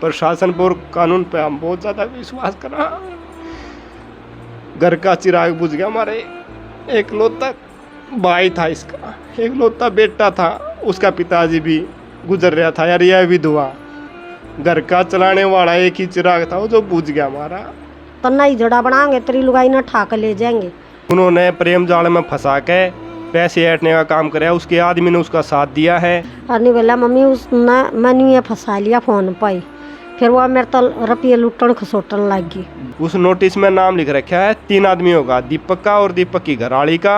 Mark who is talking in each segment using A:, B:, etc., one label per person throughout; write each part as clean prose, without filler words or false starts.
A: प्रशासन पर कानून पे हम बहुत ज़्यादा विश्वास करा। घर का चिराग बुझ गया हमारे। एकलौता भाई था इसका, एकलौता बेटा था। उसका पिताजी भी गुजर रहा था यार, यह विधवा। घर का चलाने वाला एक ही चिराग था वो जो बुझ गया हमारा।
B: तो नहीं जड़ा बनाएंगे तेरी लुगाई ना ठाक ले जाएंगे।
A: उन्होंने प्रेम जाल में फंसा के पैसे ऐंठने का काम कराया। उसके आदमी ने उसका साथ दिया है।
B: और बोला मम्मी उसने मैंने ये फंसा लिया फोन पर। फिर वो मेरे तो रुपये लुटन खसोटन लग गई।
A: उस नोटिस में नाम लिख रखा है 3 आदमियों का, दीपक का और दीपक की घरवाली का,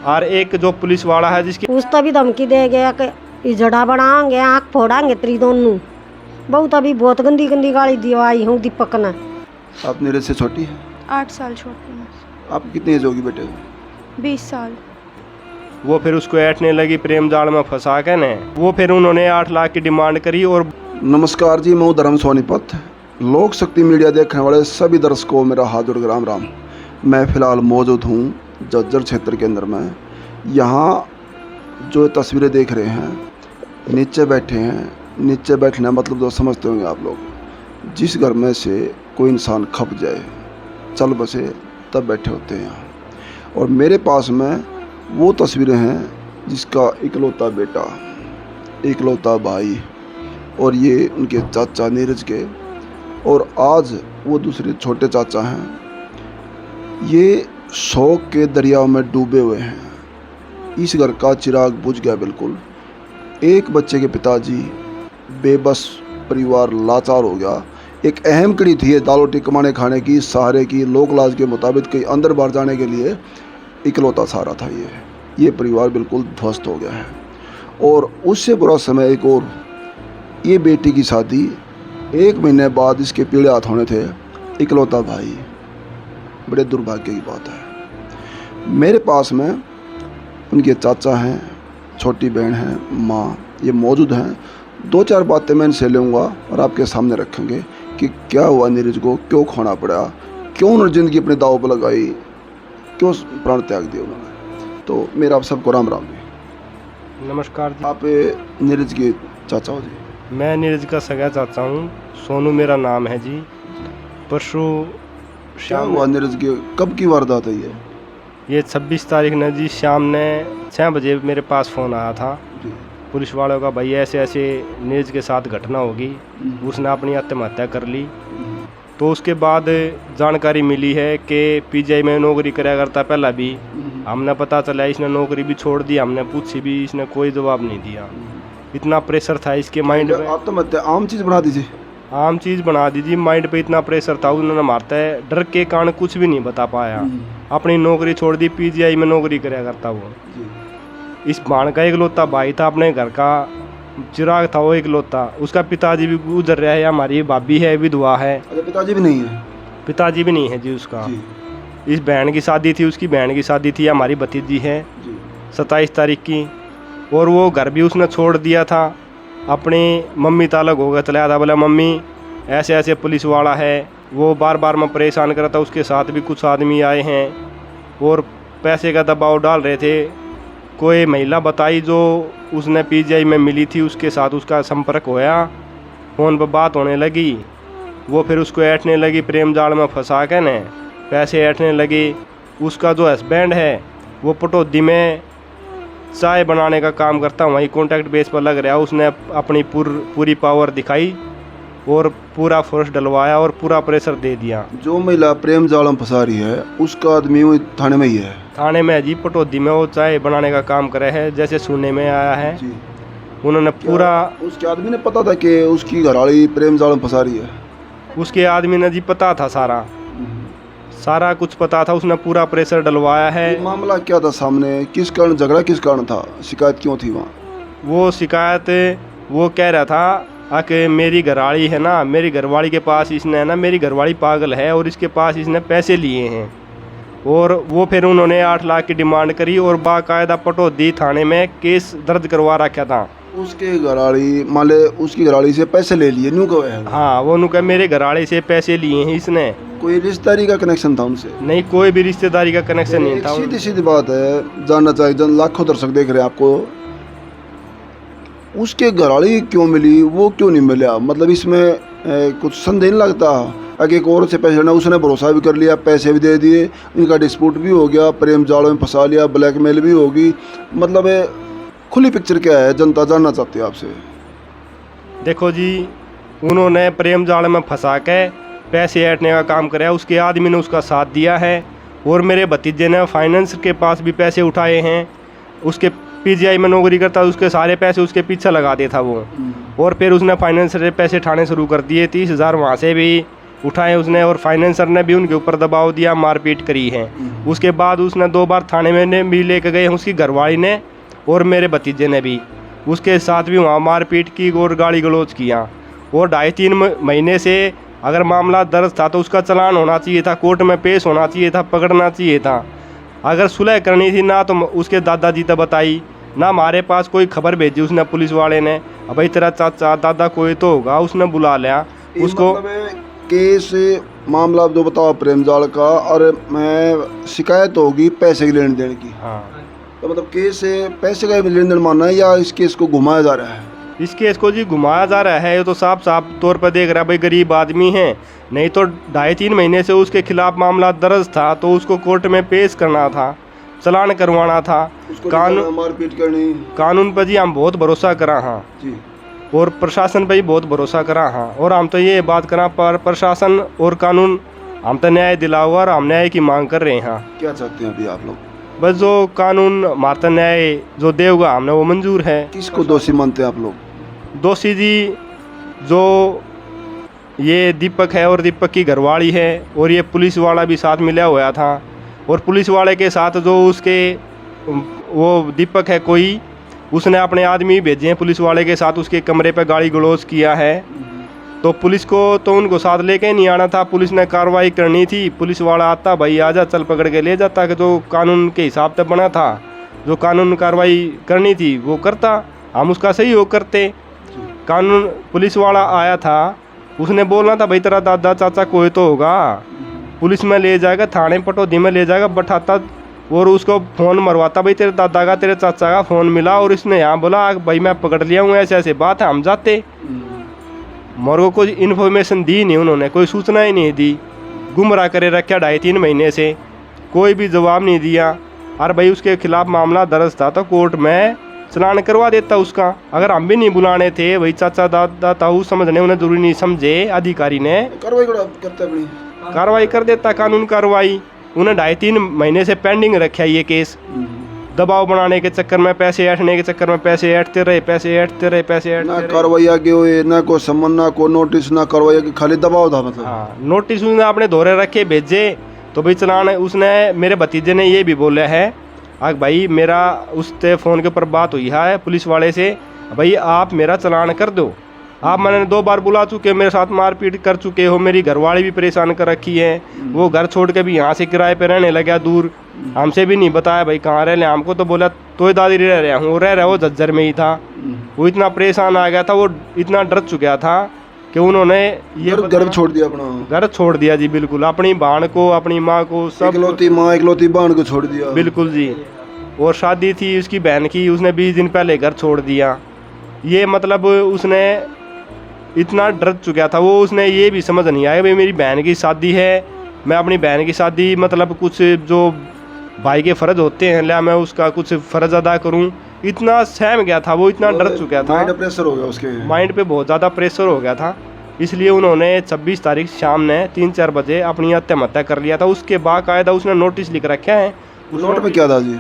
A: और एक जो पुलिस वाला है जिसकी
B: उसका भी धमकी दे गया कि जड़ा बनाएंगे, आँख फोड़ाएंगे तेरी दोनों। बहुत अभी बहुत गंदी गंदी गाली दिवाई हूँ दीपक ने।
C: आप मेरे से छोटी है?
D: 8 साल छोटी हूँ।
C: आप कितनी एज होगी बेटे?
D: 20 साल।
A: वो फिर उसको ऐंठने लगी प्रेम जाल में फंसा के ने। वो फिर उन्होंने 8 लाख की डिमांड करी। और
C: नमस्कार जी, मैं हूँ धर्म सोनीपत। लोक शक्ति मीडिया देखने वाले सभी दर्शकों को मेरा हाथ जोड़ के राम राम। मैं फ़िलहाल मौजूद हूँ जज्जर क्षेत्र के अंदर में। यहाँ जो तस्वीरें देख रहे हैं, नीचे बैठे हैं। नीचे बैठना मतलब तो समझते होंगे आप लोग, जिस घर में से कोई इंसान खप जाए, चल बसे, तब बैठे होते हैं यहाँ। और मेरे पास में वो तस्वीरें हैं जिसका इकलौता बेटा, इकलौता भाई, और ये उनके चाचा नीरज के, और आज वो दूसरे छोटे चाचा हैं। ये शौक के दरिया में डूबे हुए हैं। इस घर का चिराग बुझ गया बिल्कुल। एक बच्चे के पिताजी, बेबस परिवार लाचार हो गया। एक अहम कड़ी थी दाल रोटी कमाने खाने की, सहारे की, लोक लाज के मुताबिक कहीं अंदर बाहर जाने के लिए इकलौता सहारा था। ये परिवार बिल्कुल ध्वस्त हो गया है। और उससे बुरा समय एक और, ये बेटी की शादी 1 महीने बाद इसके पीड़े हाथ होने थे। इकलौता भाई, बड़े दुर्भाग्य की बात है। मेरे पास में उनके चाचा हैं, छोटी बहन है, माँ, ये मौजूद हैं। 2-4 बातें मैं इनसे लूँगा और आपके सामने रखेंगे कि क्या हुआ नीरज को, क्यों खोना पड़ा, क्यों उन्होंने ज़िंदगी अपने दाव पर लगाई, क्यों प्राण त्याग दिया उन्होंने। तो मेरा आप सबको राम राम जी।
A: नमस्कार जी।
C: आप नीरज के चाचा हो जी?
A: मैं नीरज का सगा चाचा हूँ। सोनू मेरा नाम है जी। परसों
C: क्या
A: शाम
C: हुआ नीरज के, कब की वारदात है
A: ये 26 तारीख ने जी शाम ने 6 बजे मेरे पास फ़ोन आया था
C: जी?
A: पुलिस वालों का, भैया ऐसे ऐसे नीरज के साथ घटना होगी, उसने अपनी आत्महत्या कर ली। तो उसके बाद जानकारी मिली है कि पीजीआई में नौकरी कराया करता पहला भी। हमने पता चला इसने नौकरी भी छोड़ दी। हमने पूछी भी, इसने कोई जवाब नहीं दिया। इतना प्रेशर था इसके माइंड में।
C: आत्महत्या आम चीज़ बना दीजिए।
A: आम चीज़ बना दीजिए। माइंड पे इतना प्रेशर था, उन्होंने मारता है डर के कारण कुछ भी नहीं बता पाया। अपनी नौकरी छोड़ दी, पीजीआई में नौकरी कराया करता वो। इस भाण का इकलौता भाई था, अपने घर का चिराग था वो इकलौता। उसका पिताजी भी गुजर रहा है, हमारी भाभी है, विधवा है।
C: अच्छा, पिताजी भी नहीं है?
A: पिताजी भी नहीं है जी उसका।
C: जी।
A: इस बहन की शादी थी, उसकी बहन की शादी थी, हमारी भतीजी है, 27 तारीख की। और वो घर भी उसने छोड़ दिया था। अपनी मम्मी तालक हो गया चला था, बोला मम्मी ऐसे ऐसे पुलिस वाला है, वो बार बार मैं परेशान कर रहा था। उसके साथ भी कुछ आदमी आए हैं और पैसे का दबाव डाल रहे थे। कोई महिला बताई जो उसने पीजीआई में मिली थी, उसके साथ उसका संपर्क होया, फ़ोन पर बात होने लगी। वो फिर उसको ऐंठने लगी, प्रेम जाल में फंसा के ने पैसे ऐंठने लगी। उसका जो हस्बैंड है वो पटौदी में चाय बनाने का काम करता, वहीं कॉन्टैक्ट बेस पर लग रहा। उसने अपनी पूरी पावर दिखाई और पूरा फोर्स डलवाया और पूरा प्रेशर दे दिया।
C: जो महिला प्रेम जाल में फंसा रही है उसका आदमी वो थाने में ही है?
A: थाने में जी, पटौदी में वो चाय बनाने का काम करे है, जैसे सुनने में आया है।
C: जी।
A: उन्होंने पूरा,
C: उसके आदमी ने पता था कि उसकी घरवाली प्रेम जाल में फंसा रही है?
A: उसके आदमी ने जी पता था, सारा कुछ पता था। उसने पूरा प्रेशर डलवाया है।
C: ये मामला क्या था सामने, किस कारण झगड़ा, किस कारण था, शिकायत क्यों थी वहाँ?
A: वो शिकायत वो कह रहा था कि मेरी घरवाली है ना, मेरी घरवाली के पास इसने है ना, मेरी घरवाली पागल है और इसके पास इसने पैसे लिए हैं। और वो फिर उन्होंने 8 लाख की डिमांड करी और बाकायदा पटौदी थाने में केस दर्ज करवा रखा था।
C: उसके घरवाली मान ले उसकी घरवाली से पैसे ले लिए, न्यू कहे है?
A: हाँ, वो नुका मेरे घरवाली से पैसे लिए हैं इसने।
C: कोई रिश्तेदारी का कनेक्शन था उनसे?
A: नहीं, कोई भी रिश्तेदारी का कनेक्शन नहीं था।
C: सीधी सीधी बात है, जानना चाहिए, जन लाखों दर्शक देख रहे हैं आपको, उसके घरवाली क्यों मिली, वो क्यों नहीं मिला? मतलब इसमें कुछ संदेह नहीं लगता कि एक और से पैसे लेना, उसने भरोसा भी कर लिया, पैसे भी दे दिए, इनका डिस्प्यूट भी हो गया, प्रेम जालों में फंसा लिया, ब्लैकमेल भी होगी। मतलब खुली पिक्चर क्या है, जनता जानना चाहती है आपसे।
A: देखो जी, उन्होंने प्रेम जाल में फंसा के पैसे ऐंठने का काम कराया, उसके आदमी ने उसका साथ दिया है। और मेरे भतीजे ने फाइनेंस के पास भी पैसे उठाए हैं, उसके पीजीआई में नौकरी करता, उसके सारे पैसे उसके पीछे लगा दे था वो। और फिर उसने फाइनेंसर से पैसे उठाने शुरू कर दिए, 30,000 वहाँ से भी उठाए उसने, और फाइनेंसर ने भी उनके ऊपर दबाव दिया, मारपीट करी है। उसके बाद उसने 2 बार थाने में भी लेके गए, उसकी घरवाली ने और मेरे भतीजे ने भी उसके साथ भी वहाँ मारपीट की और गाली गलौज किया। और 2.5-3 महीने से अगर मामला दर्ज था तो उसका चालान होना चाहिए था, कोर्ट में पेश होना चाहिए था, पकड़ना चाहिए था। अगर सुलह करनी थी ना तो उसके दादाजी तब बताई ना, हमारे पास कोई खबर भेजी उसने पुलिस वाले ने, अब भाई तेरा चाचा दादा कोई तो होगा, उसने बुला लिया उसको।
C: मतलब केस मामला जो बताओ प्रेम जाल का, और मैं शिकायत होगी पैसे की लेन देन की।
A: हाँ,
C: तो मतलब केस पैसे का लेन देन मानना है या इस केस को घुमाया जा रहा है?
A: इस केस को जी घुमाया जा रहा है, ये तो साफ साफ तौर पर देख रहा है भाई गरीब आदमी है। नहीं तो 2.5-3 महीने से उसके खिलाफ मामला दर्ज था, तो उसको कोर्ट में पेश करना था, चालान करवाना था, कानून
C: मारपीट करनी।
A: कानून पर जी हम बहुत भरोसा करा हाँ
C: जी।
A: और प्रशासन पे भी बहुत भरोसा करा हाँ। और हम तो ये बात करा पर प्रशासन और कानून हम तो न्याय दिला हुआ और हम न्याय की मांग कर रहे हैं हाँ।
C: क्या चाहते हैं अभी आप लोग?
A: बस जो कानून हमारा न्याय जो देगा हमने वो मंजूर है।
C: किसको दोषी मानते हैं आप लोग?
A: दोषी जी जो ये दीपक है और दीपक की घरवाली है, और ये पुलिस वाला भी साथ मिला हुआ था। और पुलिस वाले के साथ जो उसके वो दीपक है कोई, उसने अपने आदमी भेजे हैं पुलिस वाले के साथ, उसके कमरे पे गाली गलौज किया है। तो पुलिस को तो उनको साथ लेके नहीं आना था, पुलिस ने कार्रवाई करनी थी। पुलिस वाला आता, भाई आजा चल पकड़ के ले जाता, कि जो कानून के हिसाब से बना था, जो कानून कार्रवाई करनी थी वो करता, हम उसका सहयोग करते। कानून पुलिस वाला आया था, उसने बोलना था भाई तेरा दादा चाचा कोई तो होगा, पुलिस में ले जाएगा, थाने पटौदी में ले जाएगा, बैठाता और उसको फ़ोन मरवाता, भाई तेरे दादा का तेरे चाचा का फ़ोन मिला और इसने यहाँ बोला भाई मैं पकड़ लिया हूँ, ऐसे ऐसे बात है, हम जाते। मगर को कोई इन्फॉर्मेशन दी नहीं उन्होंने, कोई सूचना ही नहीं दी, गुमराह करे रखा 2.5-3 महीने से, कोई भी जवाब नहीं दिया। और भाई उसके खिलाफ मामला दर्ज था तो कोर्ट में चलान करवा देता उसका। अगर हम भी नहीं बुलाने थे, भाई चाचा दादा ताऊ समझने उन्हें जरूरी नहीं समझे, अधिकारी ने कार्रवाई कर देता, कानून कार्रवाई। उन्हें 2.5-3 महीने से पेंडिंग रखा ये केस, दबाव बनाने के चक्कर में, पैसे ऐंठने के चक्कर में पैसे ऐंठते रहे, पैसे ऐंठते रहे, पैसे ऐंठते रहे।
C: कार्रवाई आगे हुई ना, कोई सम्मन ना, कोई नोटिस ना, कार्रवाई खाली दबाव था मतलब।
A: हाँ, नोटिस उसने अपने धोरे रखे भेजे, तो भाई चलान उसने, मेरे भतीजे ने ये भी बोला है भाई मेरा उससे फ़ोन के ऊपर बात हुई है पुलिस वाले से, भाई आप मेरा चलान कर दो, आप मैंने 2 बार बुला चुके, मेरे साथ मारपीट कर चुके हो, मेरी घरवाली भी परेशान कर रखी है, वो घर छोड़ के भी यहाँ से किराए पे रहने लगा दूर, हमसे भी नहीं बताया भाई कहाँ रह रहे, हमको तो बोला तो दादी रह रहा हूँ, रह रहा वो झज्जर में ही था। वो इतना परेशान आ गया था, वो इतना डर चुका था कि उन्होंने ये
C: घर छोड़ दिया, अपना
A: घर छोड़ दिया जी, बिल्कुल अपनी बहन को, अपनी माँ को, सब
C: इकलौती माँ इकलौती बहन को छोड़ दिया,
A: बिल्कुल जी। और शादी थी उसकी बहन की, उसने 20 दिन पहले घर छोड़ दिया। ये मतलब उसने इतना डर चुका था वो, उसने ये भी समझ नहीं आया भाई मेरी बहन की शादी है, मैं अपनी बहन की शादी मतलब कुछ जो भाई के फ़र्ज होते हैं लिया मैं उसका कुछ फ़र्ज अदा करूं, इतना सहम गया था वो, इतना डर चुका था,
C: माइंड प्रेशर हो गया उसके,
A: माइंड पे बहुत ज़्यादा प्रेशर हो गया था। इसलिए उन्होंने 26 तारीख शाम ने 3-4 बजे अपनी आत्महत्या कर लिया था। उसके बाकायदा उसने नोटिस लिख रखा है।
C: उस नोट में क्या था जी?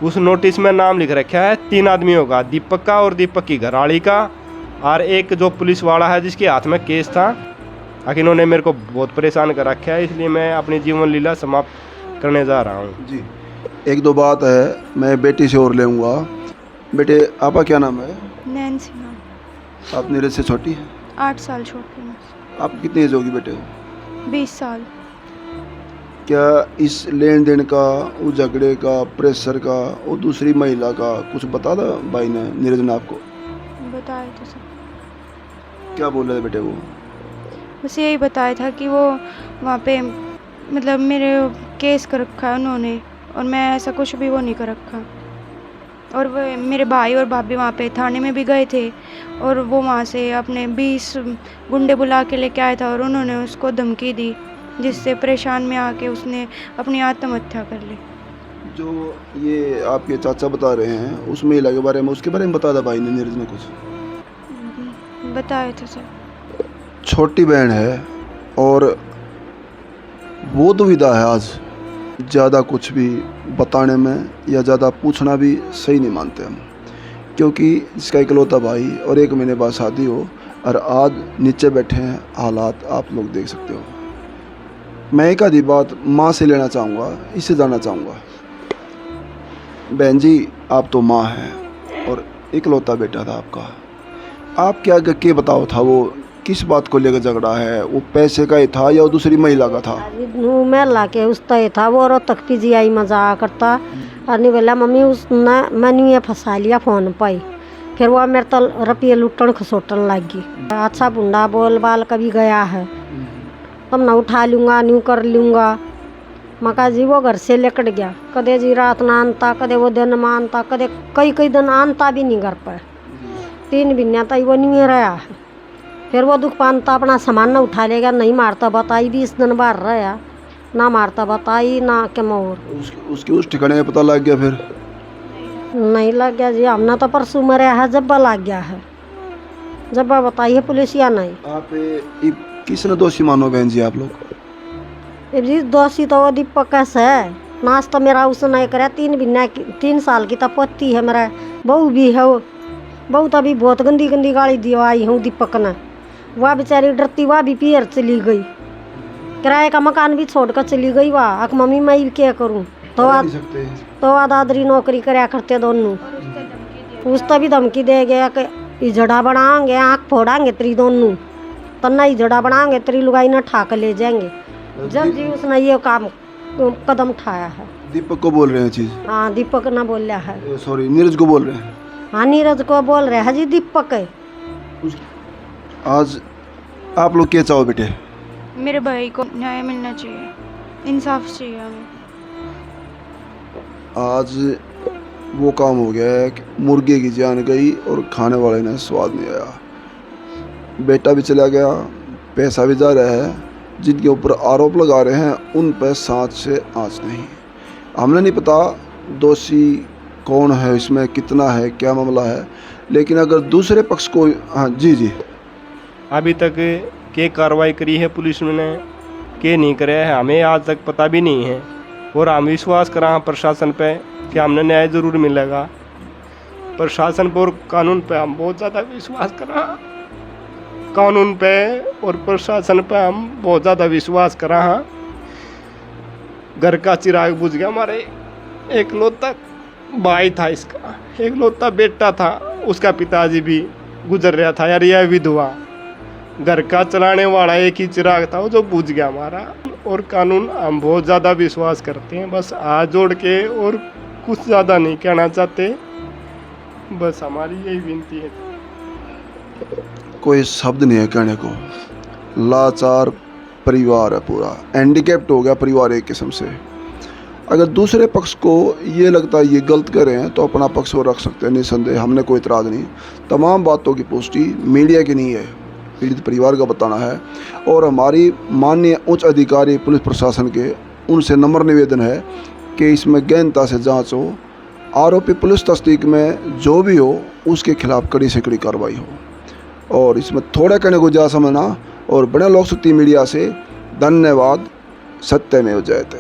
A: उस नोटिस में नाम लिख रखा है 3 आदमियों का, दीपक का और दीपक की घरवाली का, और एक जो पुलिस वाला है जिसके हाथ में केस था। आखिर इन्होंने मेरे को बहुत परेशान कर रखा है, इसलिए मैं अपनी जीवन लीला समाप्त करने जा रहा हूँ
C: जी। 1-2 बात है, मैं बेटी से और लेऊँगा। बेटे आपका क्या नाम है?
D: नैन्सी नाम।
C: आप मेरे से छोटी हैं?
D: 8 साल छोटी हूँ।
C: आप कितनी एज होगी बेटे?
D: 20 साल।
C: क्या इस लेन देन का, उस झगड़े का, प्रेशर का और दूसरी महिला का कुछ बता था भाई ने, नीरज ने आपको?
D: बताया तो सब।
C: क्या बोल रहे थे बेटे वो?
D: बस यही बताया था कि वो वहाँ पे मतलब मेरे केस कर रखा है उन्होंने, और मैं ऐसा कुछ भी वो नहीं कर रखा। और वो मेरे भाई और भाभी वहाँ पे थाने में भी गए थे, और वो वहाँ से अपने 20 गुंडे बुला के लेके आया था, और उन्होंने उसको धमकी दी, जिससे परेशान में आके उसने अपनी आत्महत्या कर ली।
C: जो ये आपके चाचा बता रहे हैं उस महिला के बारे में, उसके बारे में बता था भाई ने, नीरज ने कुछ
D: बताया था सर।
C: छोटी बहन है और वो दुविधा है आज, ज़्यादा कुछ भी बताने में या ज़्यादा पूछना भी सही नहीं मानते हम, क्योंकि इसका इकलौता भाई और 1 महीने बाद शादी हो और आज नीचे बैठे हैं, हालात आप लोग देख सकते हो। मैं एक आधी बात माँ से लेना चाहूँगा, इससे जानना चाहूँगा। बहन जी, आप तो माँ हैं और इकलौता बेटा था आपका, आप क्या बताओ था, वो किस बात को लेकर झगड़ा है? वो पैसे का ही था या वो दूसरी महिला का था?
B: महिला के उस तय था, वो और तक पीजीआई मजा करता और नहीं बोला मम्मी उसने मैंने ये फंसा लिया फ़ोन पाई, फिर वो मेरे तो रुपये लुटन खसोटन लग गई। अच्छा बुंडा बोल बाल कभी गया है, तब ना उठा लूँगा न्यू कर लूँगा। मका जी वो घर से लेकर गया, कदे जी रात ना आनता, कदे वो दिन में आनता, कदे कई दिन आनता भी नहीं घर पर। 3 महीने तक वो नहीं रहा है, फिर वो दुख पानता अपना सामान ना उठा लेगा, नहीं मारता बताई 20 दिन बाहर रहा, ना मारता बताई ना के मोर।
C: उसके उस ठिकाने का पता लग गया? फिर
B: नहीं लग गया जी, हमने तो परसों मरा है, जब्बा लग गया है, जब्बा बताई है पुलिस या नहीं।
C: आप किसने दोषी मानो बहन जी आप लोग?
B: जी दोषी तो वो दीपक है, नाश तो मेरा उसने नहीं करे। 3 साल की तो पोती है, मेरा बहू भी है, वो बहू तो अभी बहुत गंदी गाली दिवाई हूँ दीपक ने। वह बेचारी डरती, वह भी पियर चली गई, किराए का मकान भी छोड़कर चली गई। वाह अक मम्मी मैं क्या करूँ, तो दादरी नौकरी कराया करते दोनों। उसको भी धमकी दे गया कि इजड़ा बनाएंगे, आँख फोड़ाएंगे तेरी दोनों, तन्ना इजड़ा बनाएंगे तेरी लुगाई ना ठाक ले जाएंगे। जब जी उसने ये काम कदम उठाया है।
C: दीपक को बोल रहे हैं चीज़?
B: हाँ दीपक ना बोल रहा है,
C: सॉरी नीरज को बोल रहे हैं।
B: हाँ नीरज को बोल रहे हैं जी, दीपक है।
C: आज आप लोग क्या चाहो बेटे?
D: मेरे भाई को न्याय मिलना चाहिए, इंसाफ चाहिए हमें।
C: आज वो काम हो गया है कि मुर्गे की जान गई और खाने वाले ने स्वाद नहीं आया। बेटा भी चला गया, पैसा भी जा रहा है, जिनके ऊपर आरोप लगा रहे हैं उन पर सांच से आँच नहीं। हमें नहीं पता दोषी कौन है, इसमें कितना है, क्या मामला है, लेकिन अगर दूसरे पक्ष को, हाँ जी
A: अभी तक के कार्रवाई करी है पुलिस ने, के नहीं करे है हमें आज तक पता भी नहीं है। और हम विश्वास करा प्रशासन पे कि हमने न्याय ज़रूर मिलेगा। प्रशासन पर और कानून पे हम बहुत ज़्यादा विश्वास करा, कानून पे और प्रशासन पे हम बहुत ज़्यादा विश्वास करा। हाँ घर का चिराग बुझ गया, हमारे एकलौता भाई था, इसका एकलौता बेटा था, उसका पिताजी भी गुजर रहा था यार, यह विधवा, घर का चलाने वाला एक ही चिराग था वो जो बुझ गया हमारा। और कानून हम बहुत ज़्यादा विश्वास करते हैं, बस हाथ जोड़ के और कुछ ज़्यादा नहीं कहना चाहते, बस हमारी यही विनती है।
C: कोई शब्द नहीं है कहने को, लाचार परिवार है, पूरा हैंडीकैप्ट हो गया परिवार एक किस्म से। अगर दूसरे पक्ष को ये लगता है ये गलत कर रहे हैं तो अपना पक्ष वो रख सकते हैं, निसंदेह, हमने कोई इतराज़ नहीं। तमाम बातों की पुष्टि मीडिया की नहीं है, पीड़ित परिवार का बताना है। और हमारी माननीय उच्च अधिकारी पुलिस प्रशासन के, उनसे नम्र निवेदन है कि इसमें गहनता से जांच हो, आरोपी पुलिस तस्दीक में जो भी हो उसके खिलाफ कड़ी से कड़ी कार्रवाई हो। और इसमें थोड़ा कहने को जा समझना। और बड़े लोक शक्ति मीडिया से धन्यवाद। सत्यमेव जयते।